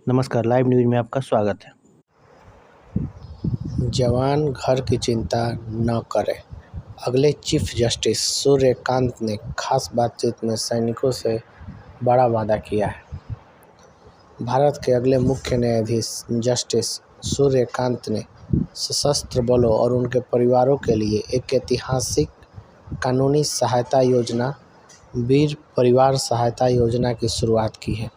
नमस्कार, live news में आपका स्वागत है। जवान घर की चिंता न करें। अगले चीफ जस्टिस सूर्यकांत ने खास बातचीत में सैनिकों से बड़ा वादा किया है। भारत के अगले मुख्य न्यायाधीश जस्टिस सूर्यकांत ने सशस्त्र बलों और उनके परिवारों के लिए एक ऐतिहासिक कानूनी सहायता योजना वीर परिवार सहायता योजना की शुरुआत की है।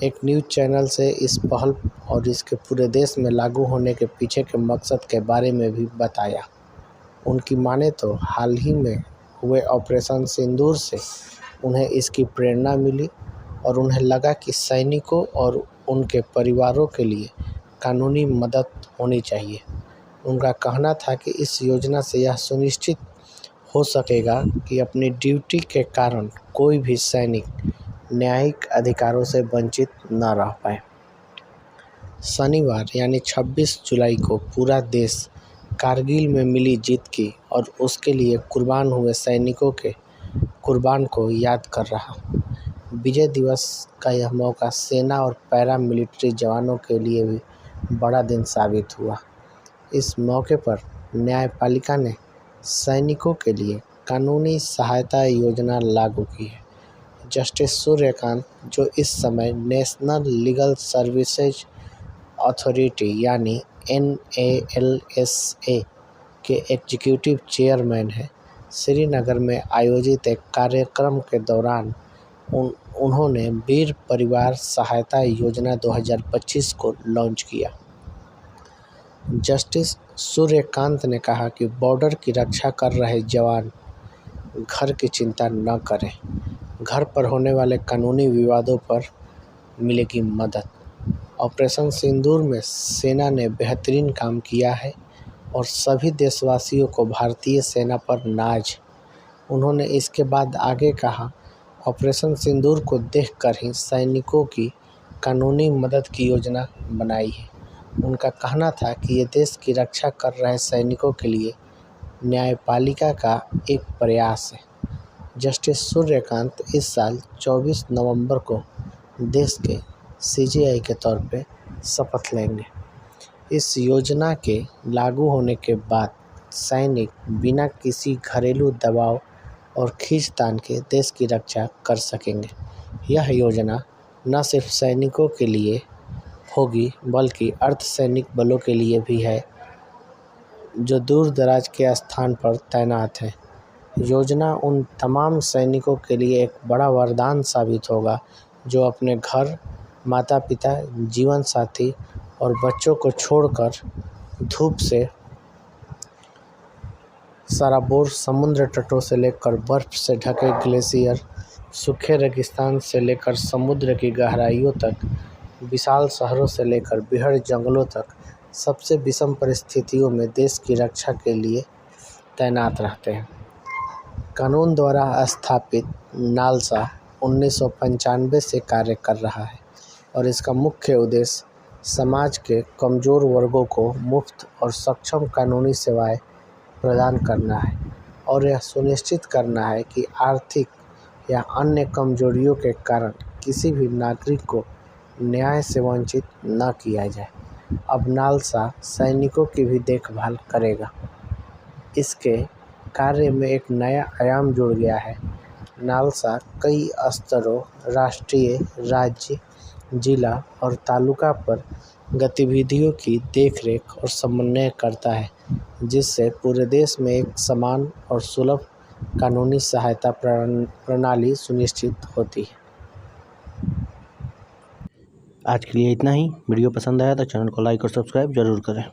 एक न्यूज़ चैनल से इस पहल और इसके पूरे देश में लागू होने के पीछे के मकसद के बारे में भी बताया। उनकी माने तो हाल ही में हुए ऑपरेशन सिंदूर से उन्हें इसकी प्रेरणा मिली और उन्हें लगा कि सैनिकों और उनके परिवारों के लिए कानूनी मदद होनी चाहिए। उनका कहना था कि इस योजना से यह सुनिश्चित हो सकेगा कि अपनी ड्यूटी के कारण कोई भी सैनिक न्यायिक अधिकारों से वंचित न रह पाए। शनिवार यानी 26 जुलाई को पूरा देश कारगिल में मिली जीत की और उसके लिए कुर्बान हुए सैनिकों के कुर्बान को याद कर रहा। विजय दिवस का यह मौका सेना और पैरा मिलिट्री जवानों के लिए भी बड़ा दिन साबित हुआ। इस मौके पर न्यायपालिका ने सैनिकों के लिए कानूनी सहायता योजना लागू की है। जस्टिस सूर्यकांत, जो इस समय नेशनल लीगल सर्विसेज अथॉरिटी यानी NALSA के एग्जीक्यूटिव चेयरमैन हैं, श्रीनगर में आयोजित एक कार्यक्रम के दौरान उन्होंने वीर परिवार सहायता योजना 2025 को लॉन्च किया। जस्टिस सूर्यकांत ने कहा कि बॉर्डर की रक्षा कर रहे जवान घर की चिंता न करें। घर पर होने वाले कानूनी विवादों पर मिलेगी मदद। ऑपरेशन सिंदूर में सेना ने बेहतरीन काम किया है और सभी देशवासियों को भारतीय सेना पर नाज। उन्होंने इसके बाद आगे कहा, ऑपरेशन सिंदूर को देखकर ही सैनिकों की कानूनी मदद की योजना बनाई है। उनका कहना था कि ये देश की रक्षा कर रहे सैनिकों के लिए न्यायपालिका का एक प्रयास है। जस्टिस सूर्यकांत इस साल 24 नवंबर को देश के CJI के तौर पे शपथ लेंगे। इस योजना के लागू होने के बाद सैनिक बिना किसी घरेलू दबाव और खींचतान के देश की रक्षा कर सकेंगे। यह योजना न सिर्फ सैनिकों के लिए होगी बल्कि अर्धसैनिक बलों के लिए भी है, जो दूर दराज के स्थान पर तैनात हैं। योजना उन तमाम सैनिकों के लिए एक बड़ा वरदान साबित होगा जो अपने घर, माता पिता, जीवन साथी और बच्चों को छोड़कर धूप से सराबोर समुद्र तटों से लेकर बर्फ से ढके ग्लेशियर, सूखे रेगिस्तान से लेकर समुद्र की गहराइयों तक, विशाल शहरों से लेकर बीहड़ जंगलों तक सबसे विषम परिस्थितियों में देश की रक्षा के लिए तैनात रहते हैं। कानून द्वारा स्थापित नालसा 1995 से कार्य कर रहा है और इसका मुख्य उद्देश्य समाज के कमज़ोर वर्गों को मुफ्त और सक्षम कानूनी सेवाएं प्रदान करना है और यह सुनिश्चित करना है कि आर्थिक या अन्य कमजोरियों के कारण किसी भी नागरिक को न्याय से वंचित न किया जाए। अब नालसा सैनिकों की भी देखभाल करेगा। इसके कार्य में एक नया आयाम जुड़ गया है। नालसा कई स्तरों, राष्ट्रीय, राज्य, जिला और तालुका पर गतिविधियों की देखरेख और समन्वय करता है, जिससे पूरे देश में एक समान और सुलभ कानूनी सहायता प्रणाली सुनिश्चित होती है। आज के लिए इतना ही। वीडियो पसंद आया तो चैनल को लाइक और सब्सक्राइब जरूर करें।